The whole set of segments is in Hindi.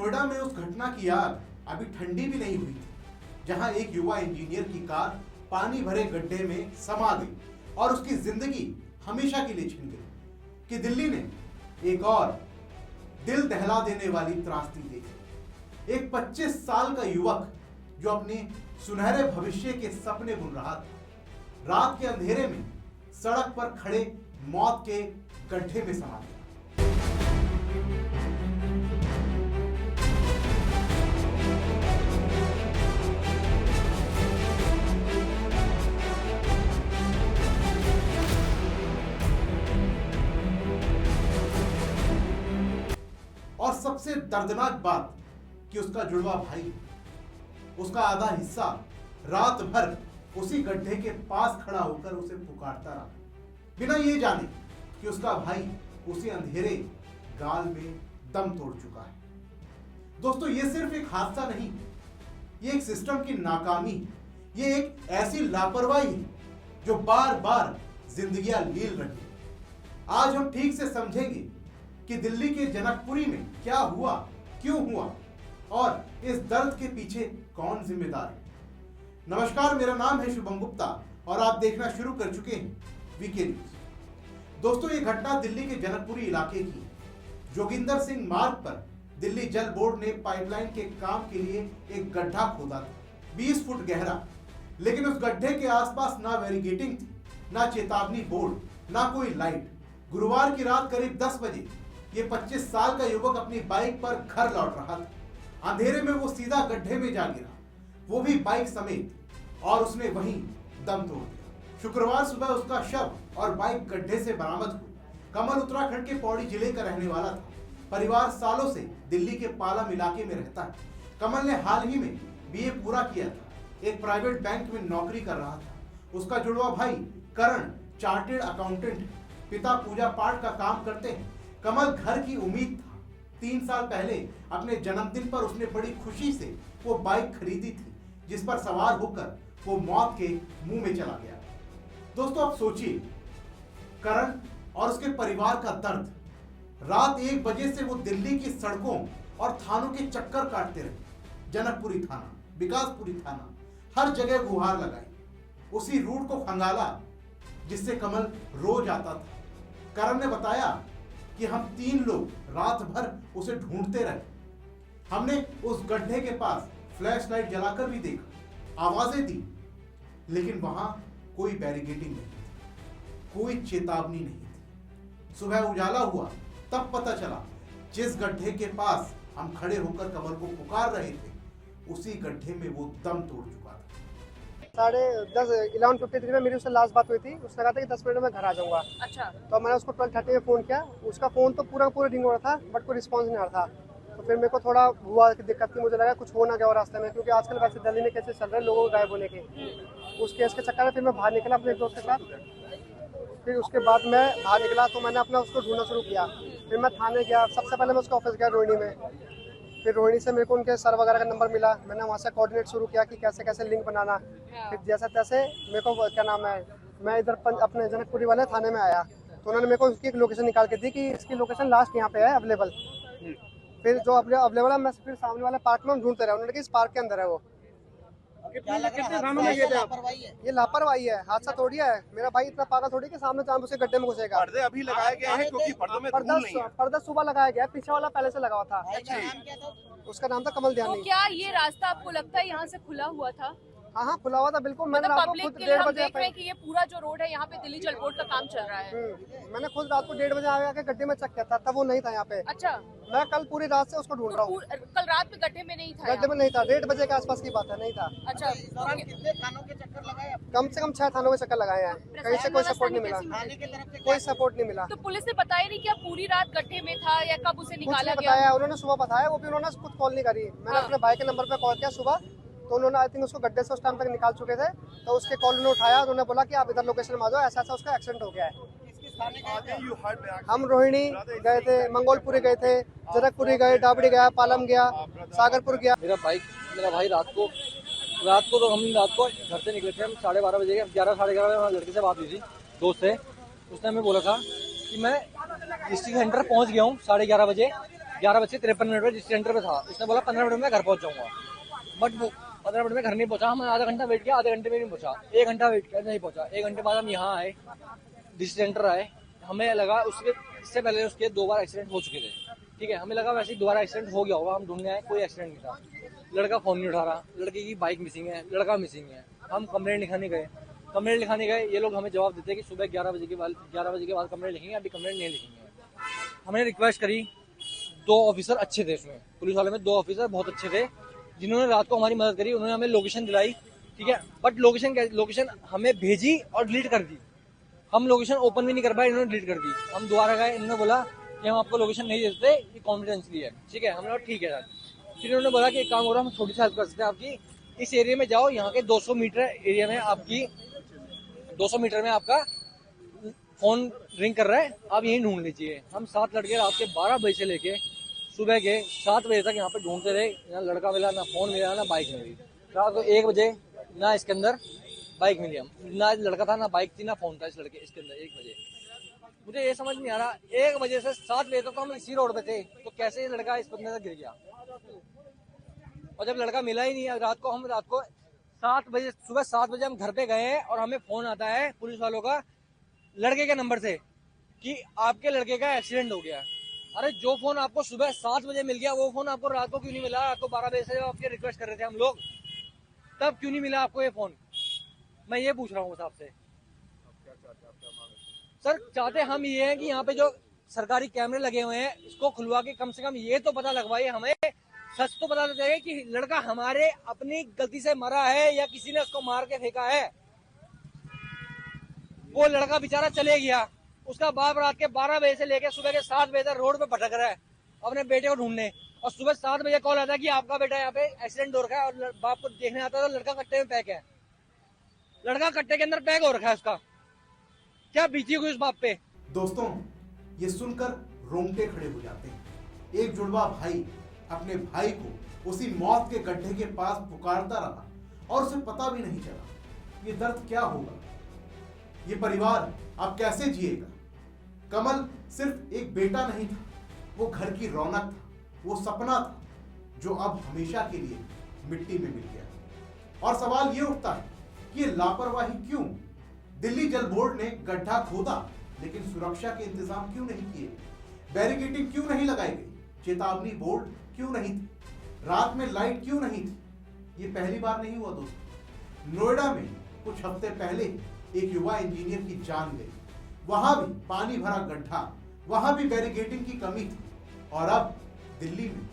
नोएडा में उस घटना की आग अभी ठंडी भी नहीं हुई थी, जहां एक युवा इंजीनियर की कार पानी भरे गड्ढे में समा गई और उसकी जिंदगी हमेशा के लिए छिन गई। कि दिल्ली ने एक और दिल दहला देने वाली त्रासदी देखी। एक 25 साल का युवक जो अपने सुनहरे भविष्य के सपने बुन रहा था, रात के अंधेरे में सड़क पर खड़े मौत के गड्ढे में समा गया। और सबसे दर्दनाक बात कि उसका जुड़वा भाई, उसका आधा हिस्सा रात भर उसी गड्ढे के पास खड़ा होकर उसे पुकारता रहा, बिना ये जाने कि उसका भाई उसी अंधेरे गाल में दम तोड़ चुका है। दोस्तों, ये सिर्फ एक हादसा नहीं, ये एक सिस्टम की नाकामी, ये एक ऐसी लापरवाही है जो बार बार जिंदगियां लील रही है। आज हम ठीक से समझेंगे कि दिल्ली के जनकपुरी में क्या हुआ, क्यों हुआ और इस दर्द के पीछे कौन जिम्मेदार है। नमस्कार, मेरा नाम है शुभम गुप्ता और आप देखना शुरू कर चुके हैं वीके न्यूज। दोस्तों, ये घटना दिल्ली के जनकपुरी इलाके की है। जोगिंदर सिंह मार्ग पर दिल्ली जल बोर्ड ने पाइपलाइन के काम के लिए एक गड्ढा खोदा था, 20 फुट गहरा। लेकिन उस गड्ढे के आसपास ना बैरिकेडिंग थी, ना चेतावनी बोर्ड, ना कोई लाइट। गुरुवार की रात करीब 10 बजे ये 25 साल का युवक अपनी बाइक पर घर लौट रहा था। अंधेरे में वो सीधा गड्ढे में जा गिरा, वो भी बाइक समेत, और उसने वहीं दम तोड़ दिया। शुक्रवार सुबह उसका शव और बाइक गड्ढे से बरामद हुई। कमल उत्तराखंड के पौड़ी जिले का रहने वाला था। परिवार सालों से दिल्ली के पालम इलाके में रहता है। कमल ने हाल ही में बीए पूरा किया था, एक प्राइवेट बैंक में नौकरी कर रहा था। उसका जुड़वा भाई करण चार्टेड अकाउंटेंट, पिता पूजा पाठ का काम करते हैं। कमल घर की उम्मीद था। 3 साल पहले अपने जन्मदिन पर उसने बड़ी खुशी से वो बाइक खरीदी थी, जिस पर सवार होकर वो मौत के मुंह में चला गया। दोस्तों, आप सोचिए, करण और उसके परिवार का दर्द। रात 1 बजे से वो दिल्ली की सड़कों और थानों के चक्कर काटते रहे। जनकपुरी थाना, विकासपुरी थाना, हर जगह गुहार लगाई। उसी रूट को खंगाला जिससे कमल रोज आता था। करण ने बताया कि हम 3 लोग रात भर उसे ढूंढते रहे। हमने उस गड्ढे के पास फ्लैश लाइट जलाकर भी देखा, आवाजें दी, लेकिन वहां कोई बैरिकेडिंग नहीं थी, कोई चेतावनी नहीं थी। सुबह उजाला हुआ तब पता चला जिस गड्ढे के पास हम खड़े होकर कमल को पुकार रहे थे, उसी गड्ढे में वो दम तोड़ चुका था। 11:53 में मेरी उससे लास्ट बात हुई थी। उसने कहा था कि 10 मिनट में घर आ जाऊंगा। अच्छा। तो मैंने उसको 12:30 में फ़ोन किया। उसका फ़ोन तो पूरा रिंग हो रहा था, बट कोई रिस्पांस नहीं आ रहा था। तो फिर मेरे को थोड़ा हुआ कि दिक्कत थी, मुझे लगा कुछ हो ना गया और रास्ते में, क्योंकि आजकल वैसे दिल्ली में केसेस चल रहे हैं लोगों को गायब होने के। उस केस के चक्कर में फिर मैं बाहर निकला अपने दोस्त के साथ। फिर उसके बाद मैं बाहर निकला तो मैंने अपना उसको ढूंढना शुरू किया। फिर मैं थाने गया। सबसे पहले मैं उसका ऑफिस गया रोहिणी में। फिर रोहिणी से मेरे को उनके सर वगैरह का नंबर मिला। मैंने वहाँ से कोऑर्डिनेट शुरू किया कि कैसे कैसे लिंक बनाना। फिर जैसे तैसे मेरे को क्या नाम है, मैं इधर अपने जनकपुरी वाले थाने में आया तो उन्होंने मेरे को उसकी एक लोकेशन निकाल के दी कि इसकी लोकेशन लास्ट यहाँ पे है अवेलेबल। फिर जो अवेलेबल है मैं फिर सामने वाले पार्क में ढूंढते रहा। उन्होंने कहा इस पार्क के अंदर है वो। कितने थानों में गए थे आप? ये लापरवाही है, हादसा थोड़ी है। मेरा भाई इतना पागल थोड़ी कि सामने चांद उसे गड्ढे में घुसेगा। पर्दे अभी लगाए गए हैं क्योंकि पर्दों में धूल नहीं है। पर्दा सुबह लगाया गया, पीछे वाला पहले से लगा हुआ था। उसका नाम था कमल ध्यानी। तो क्या ये रास्ता आपको लगता है यहाँ से खुला हुआ था? हाँ, खुला हुआ था बिल्कुल। मैंने मतलब रात को पब्लिक खुद के लिए 1:30 हम बजे देख रहे हैं कि ये पूरा जो रोड है यहाँ पे दिल्ली जल बोर्ड का काम चल रहा है। मैंने खुद रात को 1:30 बजे आके गड्ढे में चेक किया था, तब वो नहीं था यहाँ पे। अच्छा। मैं कल पूरी रात से उसको ढूंढ रहा हूँ। कल रात में गड्ढे में नहीं था? गड्ढे में नहीं था, 1:30 बजे के आसपास की बात है, नहीं था। अच्छा। कितने थानों के चक्कर लगाए? कम से कम 6 थानों के चक्कर लगाए हैं, कहीं से कोई सपोर्ट नहीं मिला। कोई सपोर्ट नहीं मिला। तो पुलिस ने बताया नहीं क्या पूरी रात गड्ढे में था या कब उसे निकाला गया? बताया उन्होंने, सुबह बताया। वो भी उन्होंने खुद कॉल नहीं करी। मैंने अपने भाई के नंबर पे कॉल किया सुबह, तो उन्होंने आई थिंक उसको गड्ढे से उस टाइम तक निकाल चुके थे। तो उसके कॉल उन्होंने उठाया, उन्होंने बोला कि आप इधर लोकेशन में आ जाओ, ऐसा ऐसा उसका एक्सीडेंट हो गया है। हम रोहिणी गए थे, मंगोलपुरी गए थे, जनकपुरी गए, डाबड़ी गया, पालम गया, सागरपुर गया। मेरा भाई रात को हम रात को घर से निकले थे। हम 12:30 बजे, 11 साढ़े 11 बजे लड़के से बात हुई थी, दोस्त से। उसने हमें बोला था कि मैं डिस्ट्रिक्ट सेंटर पहुंच गया हूँ 11:30 बजे, 11:53 जिस सेंटर पे था, उसने बोला 15 मिनट में घर पहुंच जाऊंगा, बट वो 15 मिनट में घर नहीं पहुंचा। हमने आधा घंटा वेट किया, आधे घंटे में नहीं पहुंचा, 1 घंटा वेट किया, नहीं पहुंचा। 1 घंटे बाद हम यहाँ आए, डिस्ट्रिक्ट सेंटर आए, हमें लगा इससे पहले उसके 2 बार एक्सीडेंट हो चुके थे, ठीक है। हमें लगा वैसे ही दोबारा एक्सीडेंट हो गया होगा, हम ढूंढने आए, कोई एक्सीडेंट नहीं था। लड़का फोन नहीं उठा रहा, लड़के की बाइक मिसिंग है, लड़का मिसिंग है। हम कंप्लेंट लिखाने गए, ये लोग हमें जवाब देते हैं कि सुबह 11 बजे के बाद कंप्लेंट लिखेंगे, अभी कंप्लेंट नहीं लिखेंगे। हमने रिक्वेस्ट करी, 2 ऑफिसर अच्छे थे उसमें, पुलिस वाले में 2 ऑफिसर बहुत अच्छे थे, जिन्होंने रात को हमारी मदद करी। उन्होंने हमें लोकेशन दिलाई, ठीक है, बट लोकेशन हमें भेजी और डिलीट कर दी। हम लोकेशन ओपन भी नहीं कर पाए, इन्होंने डिलीट कर दी। हम दोबारा गए, इन्होंने बोला कि हम आपको लोकेशन नहीं देते, ये कॉन्फिडेंशियली है, ठीक है। हमने बोला ठीक है सर। फिर इन्होंने बोला कि एक काम हो रहा है, हम छोटी सी हेल्प कर सकते हैं आपकी, इस एरिया में जाओ, यहाँ के 200 मीटर एरिया में 200 मीटर में आपका फोन रिंग कर रहा है, आप यहीं ढूंढ लीजिए। हम 7 लड़के रात के 12 बजे से लेके सुबह के 7 बजे तक यहाँ पे ढूंढते रहे, ना लड़का मिला, ना फोन मिला, ना बाइक मिली। रात को 1 बजे ना इसके अंदर बाइक मिली, हम ना लड़का था, ना बाइक थी, ना फोन था इसके अंदर। 1 बजे मुझे ये समझ नहीं आ रहा, 1 बजे से 7 बजे तक तो हम इसी रोड पे थे, तो कैसे ये लड़का इस बंदे से गिर गया। और जब लड़का मिला ही नहीं, रात को सुबह 7 बजे हम घर पे गए हैं और हमें फोन आता है पुलिस वालों का लड़के के नंबर से कि आपके लड़के का एक्सीडेंट हो गया। अरे जो फोन आपको सुबह 7 बजे मिल गया, वो फोन आपको रात को क्यों नहीं मिला? आपको 12 बजे से आपके रिक्वेस्ट कर रहे थे हम लोग, तब क्यों नहीं मिला आपको ये फोन? मैं ये पूछ रहा हूँ साहब से। सर चाहते हम ये हैं कि यहाँ पे जो सरकारी कैमरे लगे हुए हैं, इसको खुलवा के कम से कम ये तो पता लगवाइए, हमें सच तो पता चले कि लड़का हमारे अपनी गलती से मरा है या किसी ने उसको मार के फेंका है। वो लड़का बेचारा चले गया, उसका बाप रात के 12 बजे से लेकर सुबह के 7 बजे तक रोड पे भटक रहा है अपने बेटे को ढूंढने, और सुबह 7 बजे कॉल आता है कि आपका बेटा यहाँ पे एक्सीडेंट हो रखा है, और बाप को देखने आता है तो लड़का कट्टे में पैक है। लड़का कट्टे के अंदर पैक हो रखा है, उसका क्या बीती हुई उस बाप पे। दोस्तों, ये सुनकर रोंगटे खड़े हो जाते हैं। एक जुड़वा भाई अपने भाई को उसी मौत के गड्ढे के पास पुकारता रहा और उसे पता भी नहीं चला। ये दर्द क्या होगा, ये परिवार अब कैसे जिएगा? कमल सिर्फ एक बेटा नहीं था, वो घर की रौनक था, वो सपना था जो अब हमेशा के लिए मिट्टी में मिल गया। और सवाल ये उठता है कि ये लापरवाही क्यों? दिल्ली जल बोर्ड ने गड्ढा खोदा, लेकिन सुरक्षा के इंतजाम क्यों नहीं किए? बैरिकेडिंग क्यों नहीं लगाई गई? चेतावनी बोर्ड क्यों नहीं थी? रात में लाइट क्यों नहीं थी? ये पहली बार नहीं हुआ दोस्तों। नोएडा में कुछ हफ्ते पहले एक युवा इंजीनियर की जान गई, वहां भी पानी भरा गड्ढा, वहां भी बैरिकेडिंग की कमी थी। और अब दिल्ली में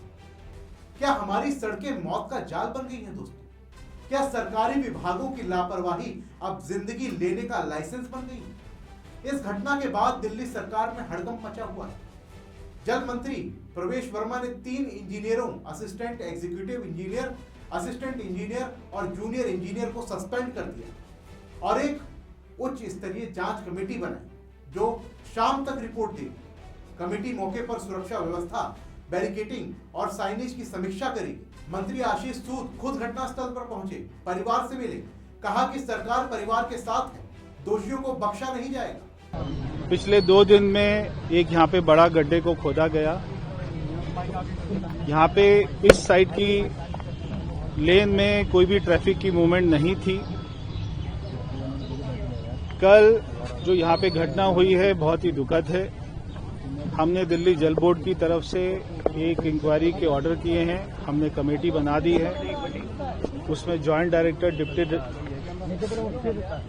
क्या हमारी सड़कें मौत का जाल बन गई हैं दोस्तों? क्या सरकारी विभागों की लापरवाही अब जिंदगी लेने का लाइसेंस बन गई? इस घटना के बाद दिल्ली सरकार में हड़कंप मचा हुआ है। जल मंत्री प्रवेश वर्मा ने 3 इंजीनियरों, assistant executive engineer, assistant engineer और जूनियर इंजीनियर को सस्पेंड कर दिया और एक उच्च स्तरीय जांच कमेटी बनाई जो शाम तक रिपोर्ट देगी। कमेटी मौके पर सुरक्षा व्यवस्था, बैरिकेडिंग और साइनेज की समीक्षा करेगी। मंत्री आशीष सूद खुद घटनास्थल पर पहुंचे, परिवार से मिले, कहा कि सरकार परिवार के साथ है, दोषियों को बख्शा नहीं जाएगा। पिछले 2 दिन में एक यहाँ पे बड़ा गड्ढे को खोदा गया। यहाँ पे इस साइड की लेन में कोई भी ट्रैफिक की मूवमेंट नहीं थी। कल जो यहाँ पे घटना हुई है बहुत ही दुखद है। हमने दिल्ली जल बोर्ड की तरफ से एक इंक्वायरी के ऑर्डर किए हैं, हमने कमेटी बना दी है, उसमें joint director, deputy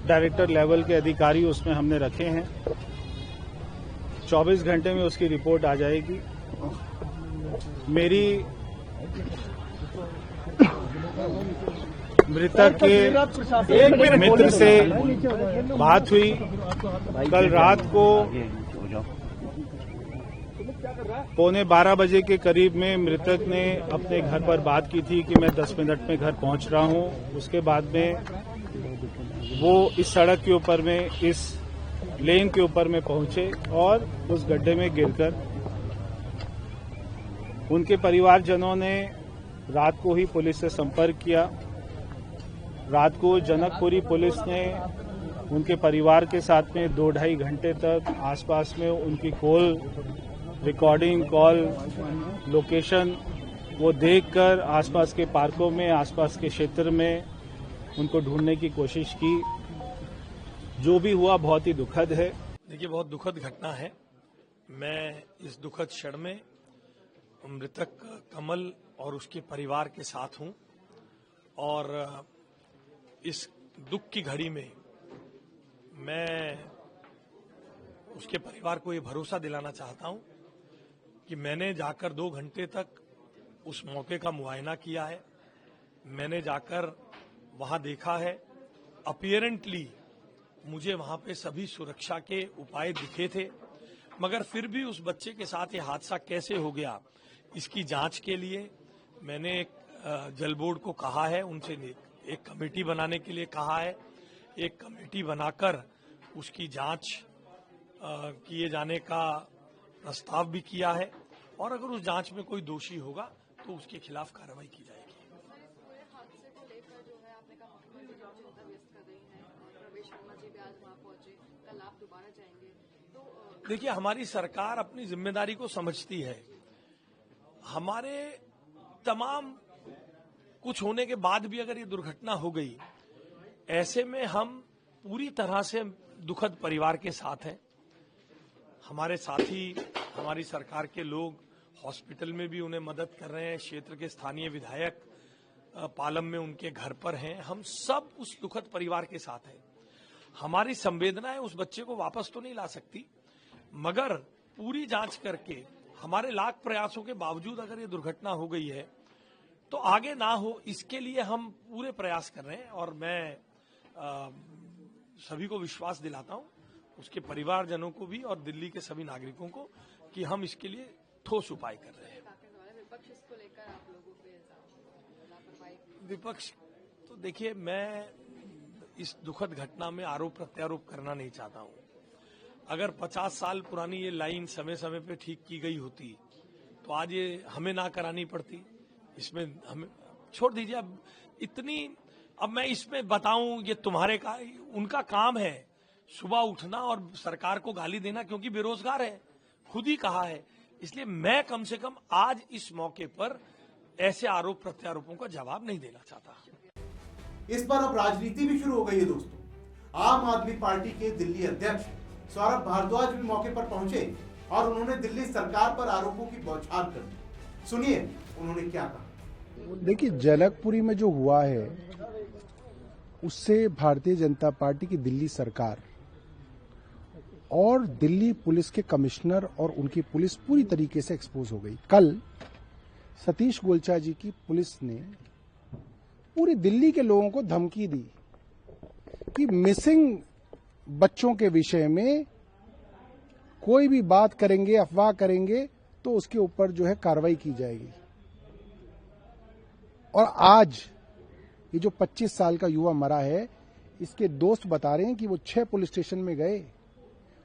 director level के अधिकारी उसमें हमने रखे हैं। 24 घंटे में उसकी रिपोर्ट आ जाएगी। मेरी मृतक के मित्र से बात हुई कल रात को 11:15 बजे के करीब में। मृतक ने अपने घर पर बात की थी कि मैं 10 मिनट में घर पहुंच रहा हूं। उसके बाद में वो इस सड़क के ऊपर में, इस लेन के ऊपर में पहुंचे और उस गड्ढे में गिरकर उनके परिवारजनों ने रात को ही पुलिस से संपर्क किया। रात को जनकपुरी पुलिस ने उनके परिवार के साथ में 2-2.5 घंटे तक आसपास में उनकी खोल रिकॉर्डिंग कॉल लोकेशन वो देखकर आसपास के पार्कों में, आसपास के क्षेत्र में उनको ढूंढने की कोशिश की। जो भी हुआ बहुत ही दुखद है। देखिए, बहुत दुखद घटना है। मैं इस दुखद क्षण में मृतक कमल और उसके परिवार के साथ हूं और इस दुख की घड़ी में मैं उसके परिवार को ये भरोसा दिलाना चाहता हूं कि मैंने जाकर 2 घंटे तक उस मौके का मुआयना किया है। मैंने जाकर वहां देखा है। अपीयरेंटली मुझे वहां पे सभी सुरक्षा के उपाय दिखे थे, मगर फिर भी उस बच्चे के साथ ये हादसा कैसे हो गया, इसकी जांच के लिए मैंने एक जल बोर्ड को कहा है, उनसे एक कमेटी बनाने के लिए कहा है। एक कमेटी बनाकर उसकी जांच किए जाने का प्रस्ताव भी किया है और अगर उस जांच में कोई दोषी होगा तो उसके खिलाफ कार्रवाई की जाएगी। देखिए, हमारी सरकार अपनी जिम्मेदारी को समझती है। हमारे तमाम कुछ होने के बाद भी अगर ये दुर्घटना हो गई, ऐसे में हम पूरी तरह से दुखद परिवार के साथ हैं। हमारे साथी, हमारी सरकार के लोग हॉस्पिटल में भी उन्हें मदद कर रहे हैं। क्षेत्र के स्थानीय विधायक पालम में उनके घर पर हैं। हम सब उस दुखद परिवार के साथ हैं। हमारी संवेदनाएं उस बच्चे को वापस तो नहीं ला सकती, मगर पूरी जांच करके हमारे लाख प्रयासों के बावजूद अगर ये दुर्घटना हो गई है तो आगे ना हो, इसके लिए हम पूरे प्रयास कर रहे हैं। और मैं सभी को विश्वास दिलाता हूं, उसके परिवारजनों को भी और दिल्ली के सभी नागरिकों को, कि हम इसके लिए ठोस उपाय कर रहे हैं। विपक्ष तो देखिए, मैं इस दुखद घटना में आरोप प्रत्यारोप करना नहीं चाहता हूं। अगर 50 साल पुरानी ये लाइन समय समय पे ठीक की गई होती तो आज ये हमें ना करानी पड़ती। इसमें हमें छोड़ दीजिए। अब मैं इसमें बताऊं, ये उनका काम है सुबह उठना और सरकार को गाली देना, क्योंकि बेरोजगार है, खुद ही कहा है। इसलिए मैं कम से कम आज इस मौके पर ऐसे आरोप प्रत्यारोपों का जवाब नहीं देना चाहता। इस पर अब राजनीति भी शुरू हो गई है दोस्तों। आम आदमी पार्टी के दिल्ली अध्यक्ष सौरभ भारद्वाज भी मौके पर पहुंचे और उन्होंने दिल्ली सरकार पर आरोपों की बौछार कर दी। सुनिए उन्होंने क्या कहा। देखिए, जनकपुरी में जो हुआ है उससे भारतीय जनता पार्टी की दिल्ली सरकार और दिल्ली पुलिस के कमिश्नर और उनकी पुलिस पूरी तरीके से एक्सपोज हो गई। कल सतीश गोलचा जी की पुलिस ने पूरी दिल्ली के लोगों को धमकी दी कि मिसिंग बच्चों के विषय में कोई भी बात करेंगे, अफवाह करेंगे तो उसके ऊपर जो है कार्रवाई की जाएगी। और आज ये जो 25 साल का युवा मरा है, इसके दोस्त बता रहे हैं कि वो 6 पुलिस स्टेशन में गए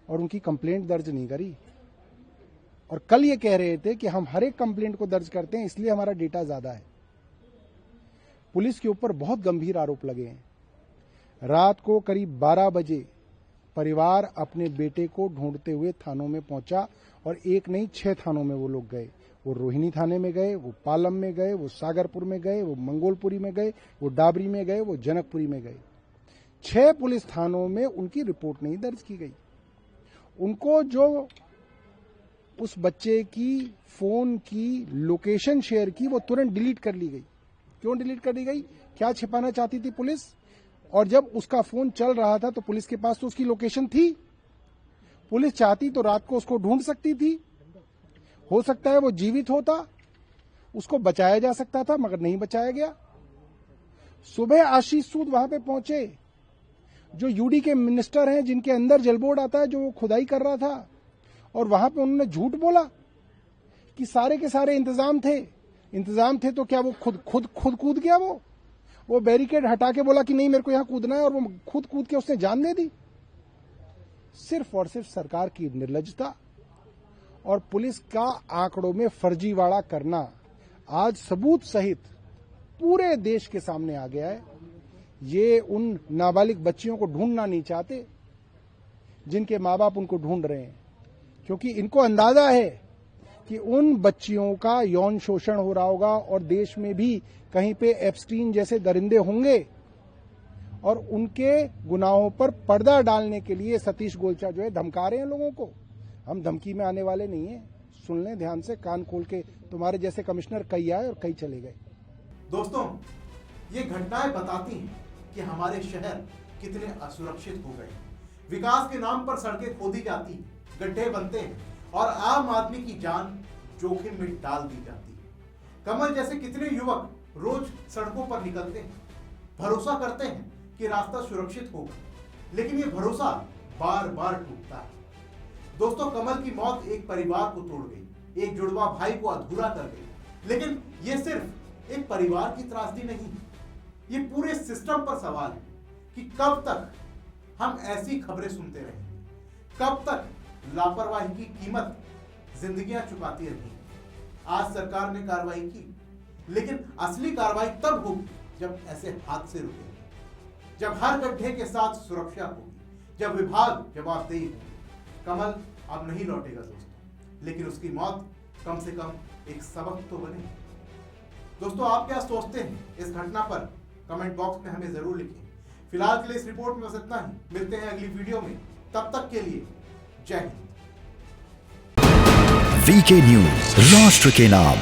और उनकी कंप्लेंट दर्ज नहीं करी। और कल ये कह रहे थे कि हम हर एक कंप्लेंट को दर्ज करते हैं, इसलिए हमारा डेटा ज्यादा है। पुलिस के ऊपर बहुत गंभीर आरोप लगे हैं। रात को करीब 12 बजे परिवार अपने बेटे को ढूंढते हुए थानों में पहुंचा और एक नहीं 6 थानों में वो लोग गए। वो रोहिणी थाने में गए, वो पालम में गए, वो सागरपुर में गए, वो मंगोलपुरी में गए, वो डाबरी में गए, वो जनकपुरी में गए। 6 पुलिस थानों में उनकी रिपोर्ट नहीं दर्ज की गई। उनको जो उस बच्चे की फोन की लोकेशन शेयर की वो तुरंत डिलीट कर ली गई। क्यों डिलीट कर दी गई? क्या छिपाना चाहती थी पुलिस? और जब उसका फोन चल रहा था तो पुलिस के पास तो उसकी लोकेशन थी। पुलिस चाहती तो रात को उसको ढूंढ सकती थी। हो सकता है वो जीवित होता, उसको बचाया जा सकता था, मगर नहीं बचाया गया। सुबह आशीष सूद वहां पे पहुंचे, जो यूडी के मिनिस्टर हैं, जिनके अंदर जलबोर्ड आता है, जो वो खुदाई कर रहा था, और वहां पे उन्होंने झूठ बोला कि सारे के सारे इंतजाम थे तो क्या वो खुद कूद गया? वो बैरिकेड हटा के बोला कि नहीं मेरे को यहां कूदना है, और वो खुद कूद के उसने जान दे दी। सिर्फ और सिर्फ सरकार की निर्लजता और पुलिस का आंकड़ों में फर्जीवाड़ा करना आज सबूत सहित पूरे देश के सामने आ गया है। ये उन नाबालिग बच्चियों को ढूंढना नहीं चाहते जिनके माँ बाप उनको ढूंढ रहे हैं, क्योंकि इनको अंदाजा है कि उन बच्चियों का यौन शोषण हो रहा होगा और देश में भी कहीं पे एप्स्टीन जैसे दरिंदे होंगे और उनके गुनाहों पर पर्दा डालने के लिए सतीश गोलचा जो है धमका रहे हैं लोगों को। हम धमकी में आने वाले नहीं है। सुन लें ध्यान से, कान खोल के। तुम्हारे जैसे कमिश्नर कई आए और कई चले गए। दोस्तों, ये घटनाएं बताती हैं कि हमारे शहर कितने असुरक्षित हो गए। विकास के नाम पर सड़कें खोदी जाती, गड्ढे बनते हैं और आम आदमी की जान जोखिम में डाल दी जाती है। कमल जैसे कितने युवक रोज सड़कों पर निकलते हैं, भरोसा करते हैं कि रास्ता सुरक्षित होगा, लेकिन ये भरोसा बार बार टूटता है। दोस्तों, कमल की मौत एक परिवार को तोड़ गई, एक जुड़वा भाई को अधूरा कर गई। लेकिन ये सिर्फ एक परिवार की त्रासदी नहीं, ये पूरे सिस्टम पर सवाल है कि कब तक हम ऐसी खबरें सुनते रहेंगे, कब तक लापरवाही की कीमत जिंदगियां चुकाती रहेंगी। आज सरकार ने कार्रवाई की, लेकिन असली कार्रवाई तब होगी जब ऐसे हादसे रुकेंगे, जब हर गड्ढे के साथ सुरक्षा होगी, जब विभाग जवाबदेही होगी। कमल अब नहीं लौटेगा दोस्तों, लेकिन उसकी मौत कम से कम एक सबक तो बने। दोस्तों, आप क्या सोचते हैं इस घटना पर? कमेंट बॉक्स में हमें जरूर लिखें। फिलहाल के लिए इस रिपोर्ट में बस इतना ही। मिलते हैं अगली वीडियो में, तब तक के लिए जय हिंद। वीके न्यूज, राष्ट्र के नाम।